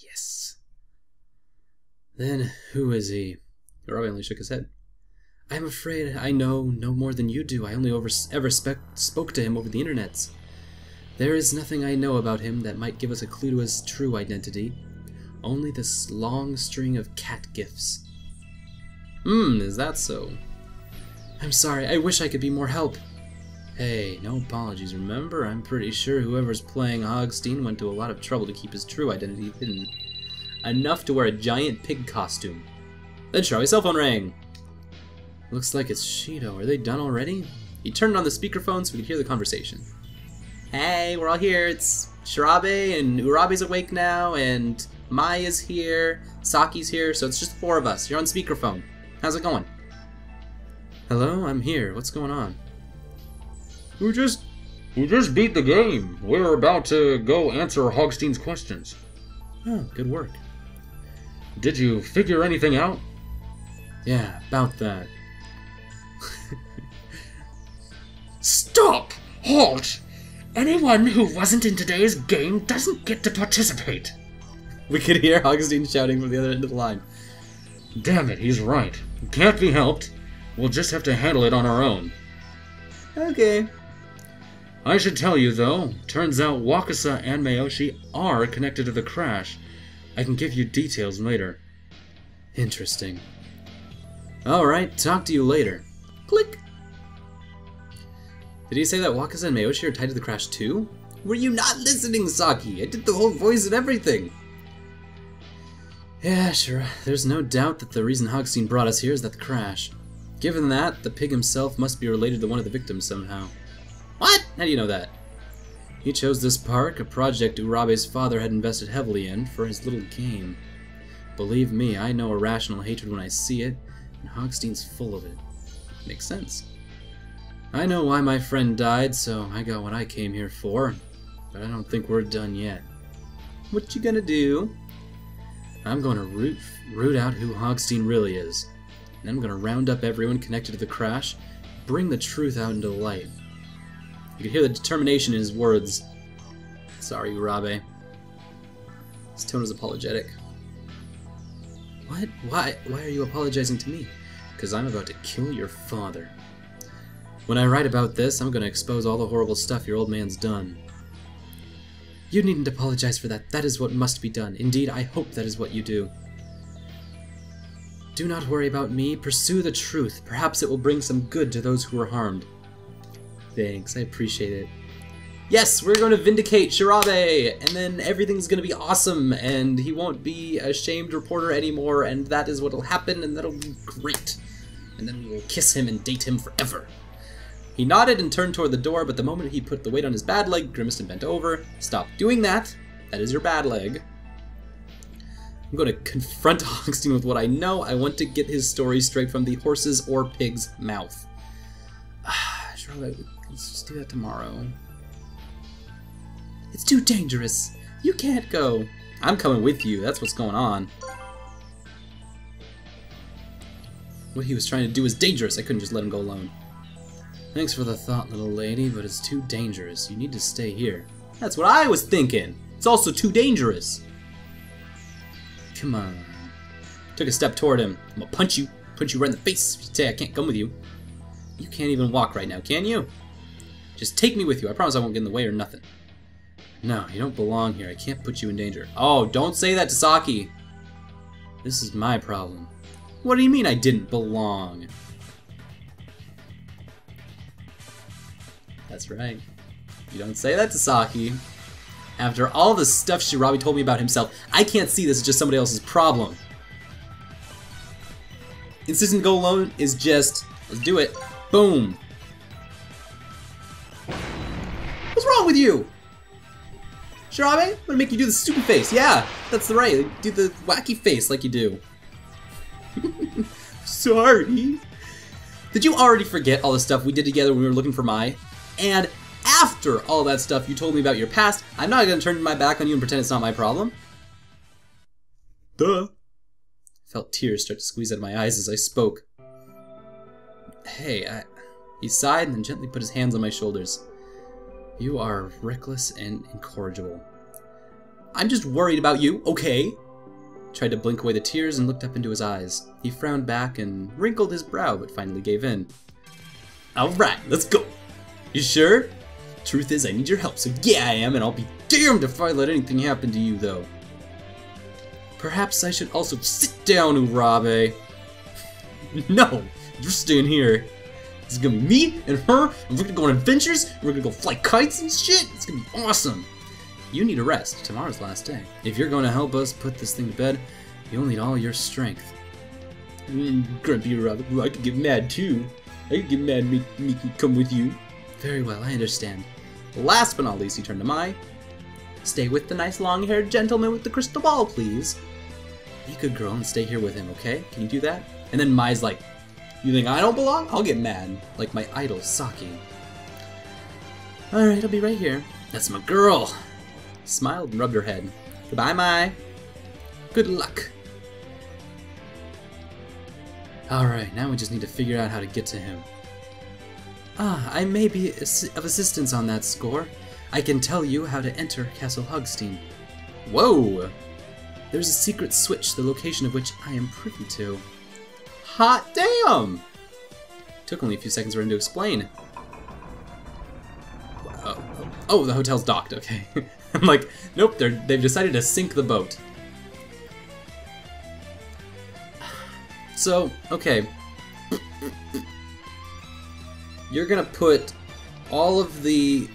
Yes. Then who is he? Urabe only shook his head. I'm afraid I know no more than you do. I only ever spoke to him over the internets. There is nothing I know about him that might give us a clue to his true identity. Only this long string of cat gifs. Is that so? I'm sorry, I wish I could be more help. Hey, no apologies, remember? I'm pretty sure whoever's playing Hogstein went to a lot of trouble to keep his true identity hidden. Enough to wear a giant pig costume. Then Shirabe's cell phone rang. Looks like it's Shido. Are they done already? He turned on the speakerphone so we could hear the conversation. Hey, we're all here. It's Shirabe, and Urabe's awake now, and Maya's here, Saki's here, so it's just the four of us. You're on speakerphone. How's it going? Hello, I'm here. What's going on? We just beat the game. We're about to go answer Hogstein's questions. Oh, good work. Did you figure anything out? Yeah, about that. Stop! Halt! Anyone who wasn't in today's game doesn't get to participate. We could hear Hogstein shouting from the other end of the line. Damn it, he's right. It can't be helped. We'll just have to handle it on our own. Okay. I should tell you, though, turns out Wakasa and Mayoshi are connected to the crash. I can give you details later. Interesting. Alright, talk to you later. Click! Did he say that Wakasa and Mayoshi are tied to the crash too? Were you not listening, Saki? I did the whole voice and everything! Yeah, sure. There's no doubt that the reason Hogstein brought us here is that the crash. Given that, the pig himself must be related to one of the victims somehow. What? How do you know that? He chose this park, a project Urabe's father had invested heavily in, for his little game. Believe me, I know irrational hatred when I see it, and Hogstein's full of it. Makes sense. I know why my friend died, so I got what I came here for, but I don't think we're done yet. What you gonna do? I'm gonna root out who Hogstein really is. And I'm gonna round up everyone connected to the crash, bring the truth out into the light. You could hear the determination in his words. Sorry, Urabe. His tone was apologetic. What? Why are you apologizing to me? Because I'm about to kill your father. When I write about this, I'm gonna expose all the horrible stuff your old man's done. You needn't apologize for that. That is what must be done. Indeed, I hope that is what you do. Do not worry about me. Pursue the truth. Perhaps it will bring some good to those who are harmed. Thanks, I appreciate it. Yes, we're going to vindicate Shirabe, and then everything's going to be awesome, and he won't be a shamed reporter anymore, and that is what will happen, and that'll be great. And then we will kiss him and date him forever. He nodded and turned toward the door, but the moment he put the weight on his bad leg, grimaced and bent over. Stop doing that. That is your bad leg. I'm going to confront Hogstein with what I know. I want to get his story straight from the horse's or pig's mouth. Sure, let's just do that tomorrow. It's too dangerous. You can't go. I'm coming with you. That's what's going on. What he was trying to do was dangerous. I couldn't just let him go alone. Thanks for the thought, little lady, but it's too dangerous. You need to stay here. That's what I was thinking. It's also too dangerous. Come on. Took a step toward him. I'm gonna punch you right in the face if you say I can't come with you. You can't even walk right now, can you? Just take me with you. I promise I won't get in the way or nothing. No, you don't belong here. I can't put you in danger. Oh, don't say that to Saki. This is my problem. What do you mean I didn't belong? That's right. You don't say that to Saki. After all the stuff Shirabe told me about himself, I can't see this as just somebody else's problem. Insistent go alone is just, let's do it. Boom. What's wrong with you? Shirabe? I'm gonna make you do the stupid face. Yeah, that's right. Do the wacky face like you do. Sorry. Did you already forget all the stuff we did together when we were looking for Mai? And after all that stuff you told me about your past, I'm not gonna turn my back on you and pretend it's not my problem. Duh. I felt tears start to squeeze out of my eyes as I spoke. Hey, he sighed and then gently put his hands on my shoulders. You are reckless and incorrigible. I'm just worried about you, okay? Tried to blink away the tears and looked up into his eyes. He frowned back and wrinkled his brow, but finally gave in. Alright, let's go. You sure? Truth is, I need your help, so yeah, I am, and I'll be damned if I let anything happen to you, though. Perhaps I should also sit down, Urabe. No, you're staying here. This is gonna be me and her, and we're gonna go on adventures, and we're gonna go fly kites and shit. It's gonna be awesome. You need a rest. Tomorrow's the last day. If you're gonna help us put this thing to bed, you'll need all your strength. Grumpy Urabe, I could get mad too. I could get mad and make me come with you. Very well, I understand. Last but not least, he turned to Mai. Stay with the nice long-haired gentleman with the crystal ball, please. Be a good girl and stay here with him, okay? Can you do that? And then Mai's like, you think I don't belong? I'll get mad. Like my idol, Saki. Alright, I'll be right here. That's my girl. Smiled and rubbed her head. Goodbye, Mai. Good luck. Alright, now we just need to figure out how to get to him. Ah, I may be of assistance on that score. I can tell you how to enter Castle Hogstein. Whoa! There's a secret switch, the location of which I am privy to. Hot damn! Took only a few seconds for him to explain. Oh, the hotel's docked, okay. I'm like, nope, they've decided to sink the boat. So, okay. You're gonna put all of the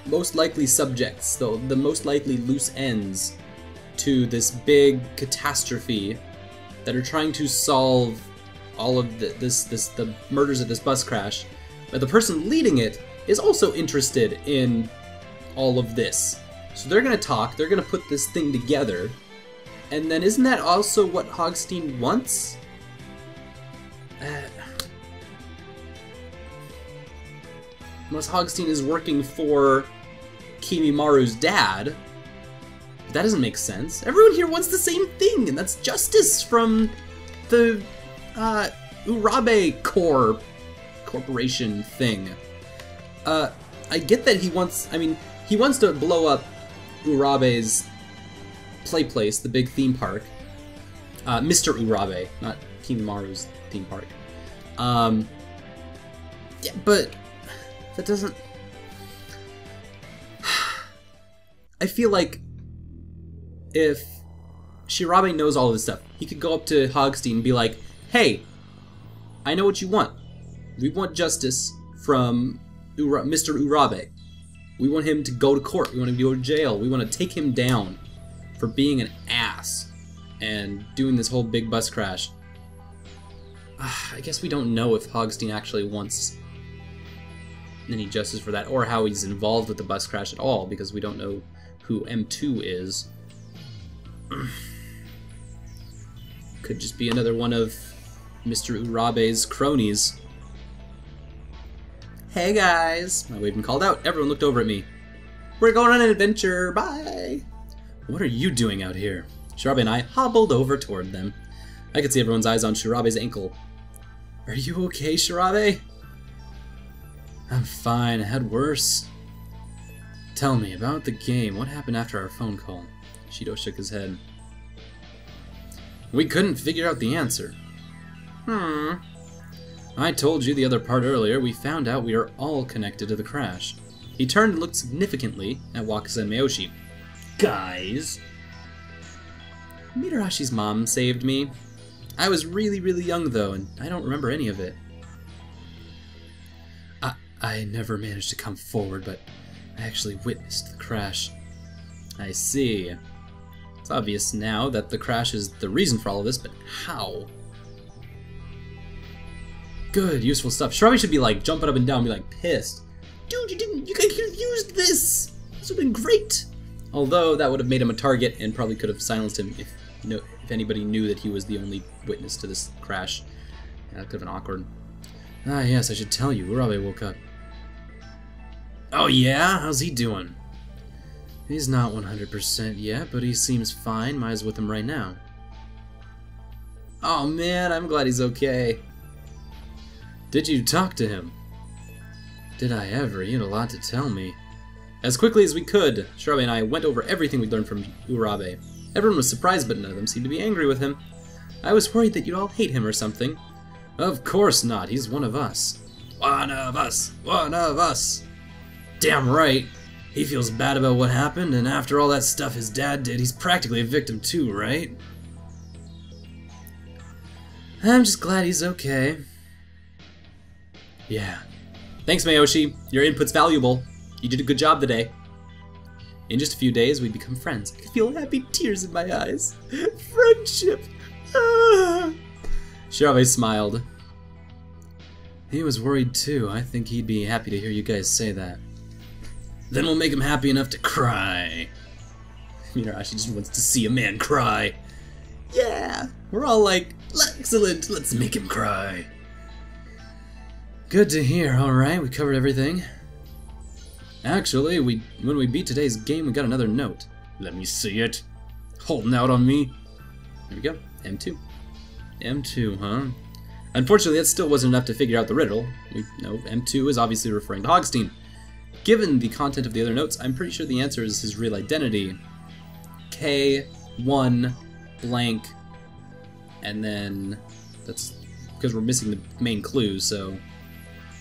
most likely subjects, the most likely loose ends to this big catastrophe that are trying to solve all of the murders of this bus crash. But the person leading it is also interested in all of this. So they're gonna talk, they're gonna put this thing together, and then isn't that also what Hogstein wants? Unless Hogstein is working for Kimimaru's dad. That doesn't make sense. Everyone here wants the same thing, and that's justice from the Urabe Corporation thing. I get that he wants to blow up Urabe's play place, the big theme park. Mr. Urabe, not Kimimaru's theme park. Yeah, but that doesn't... I feel like if Shirabe knows all of this stuff, he could go up to Hogstein and be like, hey, I know what you want. We want justice from Mr. Urabe. We want him to go to court. We want him to go to jail. We want to take him down for being an ass and doing this whole big bus crash. I guess we don't know if Hogstein actually wants any justice for that, or how he's involved with the bus crash at all, because we don't know who M2 is. Could just be another one of Mr. Urabe's cronies. Hey guys! I waved and called out. Everyone looked over at me. We're going on an adventure, bye! What are you doing out here? Shirabe and I hobbled over toward them. I could see everyone's eyes on Shirabe's ankle. Are you okay, Shirabe? I'm fine, I had worse. Tell me about the game. What happened after our phone call? Shido shook his head. We couldn't figure out the answer. I told you the other part earlier. We found out we are all connected to the crash. He turned and looked significantly at Wakasa and Mayoshi. Guys! Mitarashi's mom saved me. I was really, really young though, and I don't remember any of it. I never managed to come forward, but I actually witnessed the crash. I see. It's obvious now that the crash is the reason for all of this, but how? Good, useful stuff. Shirabe should be like jumping up and down, be like pissed. Dude, you could have used this! This would have been great! Although that would have made him a target and probably could have silenced him if anybody knew that he was the only witness to this crash. Yeah, that could have been awkward. Ah yes, I should tell you, Urabe woke up. Oh yeah? How's he doing? He's not 100% yet, but he seems fine. Mai's with him right now. Oh man, I'm glad he's okay. Did you talk to him? Did I ever? He had a lot to tell me. As quickly as we could, Shirabe and I went over everything we'd learned from Urabe. Everyone was surprised, but none of them seemed to be angry with him. I was worried that you'd all hate him or something. Of course not, he's one of us. One of us! One of us! Damn right! He feels bad about what happened, and after all that stuff his dad did, he's practically a victim too, right? I'm just glad he's okay. Yeah. Thanks, Mayoshi. Your input's valuable. You did a good job today. In just a few days, we'd become friends. I could feel happy tears in my eyes. Friendship! Ah. Shirabe smiled. He was worried too. I think he'd be happy to hear you guys say that. Then we'll make him happy enough to cry. Mitarashi just wants to see a man cry. Yeah! We're all like, excellent, let's make him cry. Good to hear, alright, we covered everything. Actually, when we beat today's game, we got another note. Let me see it. Holding out on me. There we go, M2. M2, huh? Unfortunately, that still wasn't enough to figure out the riddle. We know M2 is obviously referring to Hogstein. Given the content of the other notes, I'm pretty sure the answer is his real identity. K1 blank, and then that's because we're missing the main clue, so...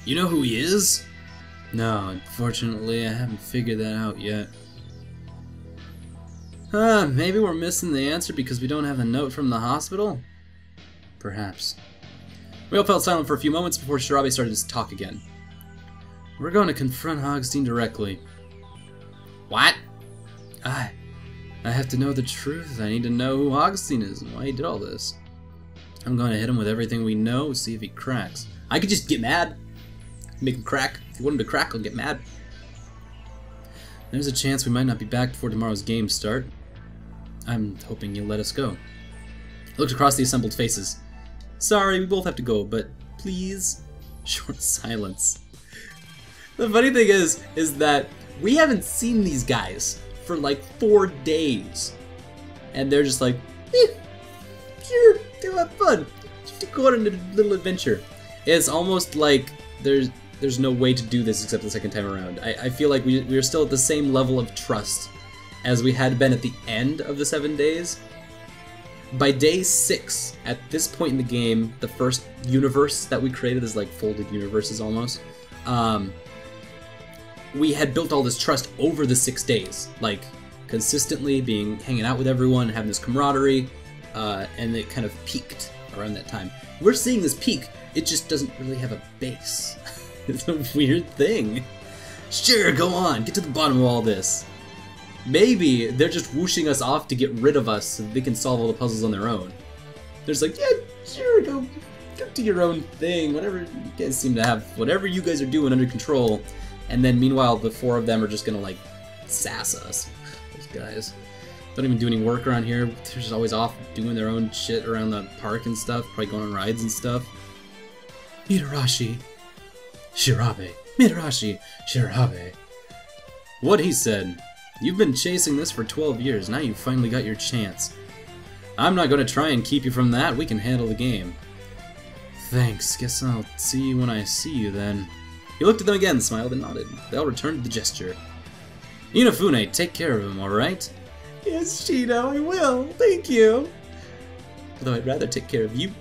You know who he is? No, unfortunately, I haven't figured that out yet. Maybe we're missing the answer because we don't have a note from the hospital? Perhaps. We all felt silent for a few moments before Shirabe started to talk again. We're going to confront Hogstein directly. What? I have to know the truth. I need to know who Hogstein is and why he did all this. I'm going to hit him with everything we know, see if he cracks. I could just get mad. Make him crack. If you want him to crack, I'll get mad. There's a chance we might not be back before tomorrow's games start. I'm hoping you'll let us go. I looked across the assembled faces. Sorry, we both have to go, but please. Short silence. The funny thing is that we haven't seen these guys for like 4 days. And they're just like, sure, go have fun. Just go on a little adventure. It's almost like there's no way to do this except the second time around. I feel like we're still at the same level of trust as we had been at the end of the 7 days. By day 6, at this point in the game, the first universe that we created is like folded universes almost. We had built all this trust over the 6 days, like consistently hanging out with everyone, having this camaraderie, and it kind of peaked around that time. We're seeing this peak, it just doesn't really have a base. It's a weird thing. Sure, go on, get to the bottom of all this. Maybe they're just whooshing us off to get rid of us so they can solve all the puzzles on their own. They're just like, yeah, sure, go do your own thing, whatever. You guys seem to have whatever you guys are doing under control. And then meanwhile, the 4 of them are just gonna like sass us. Those guys don't even do any work around here. They're just always off doing their own shit around the park and stuff, probably going on rides and stuff. Mitarashi, Shirabe, Mitarashi, Shirabe. What he said. You've been chasing this for 12 years, now you finally got your chance. I'm not gonna try and keep you from that, we can handle the game. Thanks, guess I'll see you when I see you then. He looked at them again, smiled, and nodded. They all returned the gesture. Inafune, take care of him, alright? Yes, Shido, I will, thank you. Although I'd rather take care of you.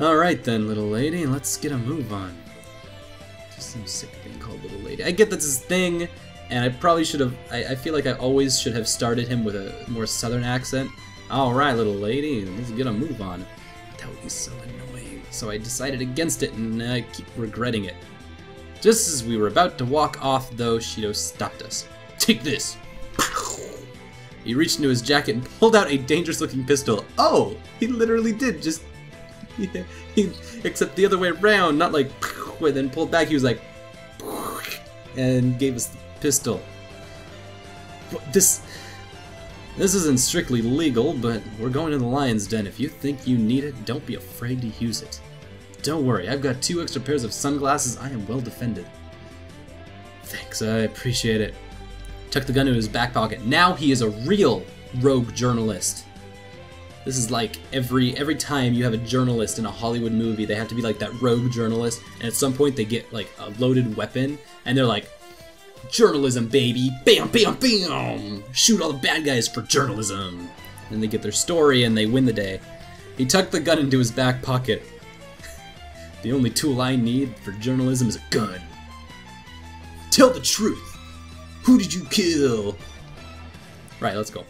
Alright then, little lady, let's get a move on. Just seems sick of being called little lady. I get that's his thing. And I probably should have, I feel like I always should have started him with a more southern accent. Alright, little lady, let's get a move on. But that would be so annoying. So I decided against it, and I keep regretting it. Just as we were about to walk off, though, Shido stopped us. Take this! He reached into his jacket and pulled out a dangerous-looking pistol. Oh! He literally did just... except the other way around, not like... and then pulled back, he was like... and gave us the pistol. This isn't strictly legal, but we're going to the Lion's Den. If you think you need it, don't be afraid to use it. Don't worry, I've got 2 extra pairs of sunglasses. I am well defended. Thanks, I appreciate it. Tucked the gun into his back pocket. Now he is a real rogue journalist. This is like every time you have a journalist in a Hollywood movie, they have to be like that rogue journalist, and at some point they get like a loaded weapon, and they're like, Journalism, baby! Bam, bam, bam! Shoot all the bad guys for journalism! And they get their story and they win the day. He tucked the gun into his back pocket. The only tool I need for journalism is a gun. Tell the truth! Who did you kill? Right, let's go.